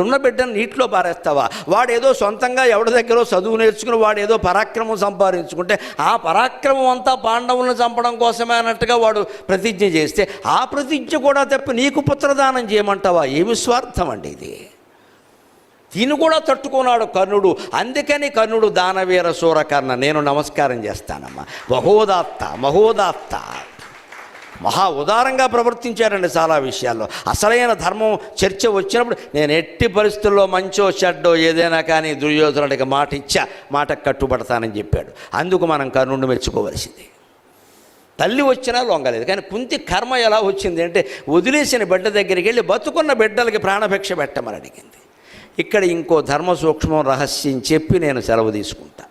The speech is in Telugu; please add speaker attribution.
Speaker 1: ఉన్న బిడ్డను నీటిలో పారేస్తావా? వాడేదో సొంతంగా ఎవరి దగ్గర చదువు నేర్చుకుని వాడేదో పరాక్రమం సంపాదించుకుంటే ఆ పరాక్రమం అంతా పాండవులను చంపడం కోసమే అన్నట్టుగా వాడు ప్రతిజ్ఞ చేస్తే ఆ ప్రతిజ్ఞ కూడా తప్పి నీకు పుత్రదానం చేయమంటావా? ఏమి స్వార్థం అండి ఇది. దీన్ని కూడా తట్టుకున్నాడు కర్ణుడు. అందుకని కర్ణుడు దానవీర సూరకర్ణ, నేను నమస్కారం చేస్తానమ్మా. మహోదాత్త మహా ఉదారంగా ప్రవర్తించారండి చాలా విషయాల్లో. అసలైన ధర్మం చర్చ వచ్చినప్పుడు నేను ఎట్టి పరిస్థితుల్లో మంచో చెడ్డో ఏదైనా కానీ దుర్యోధనుడికి మాట ఇచ్చా, మాటకు కట్టుబడతానని చెప్పాడు. అందుకు మనం కర్ణుడిని మెచ్చుకోవలసింది. తల్లి వచ్చినా లొంగలేదు. కానీ కుంతి కర్మ ఎలా వచ్చింది అంటే వదిలేసిన బిడ్డ దగ్గరికి వెళ్ళి బతుకున్న బిడ్డలకి ప్రాణభిక్ష పెట్టమని అడిగింది. ఇక్కడ ఇంకో ధర్మ సూక్ష్మం రహస్యం చెప్పి నేను సెలవు తీసుకుంటా.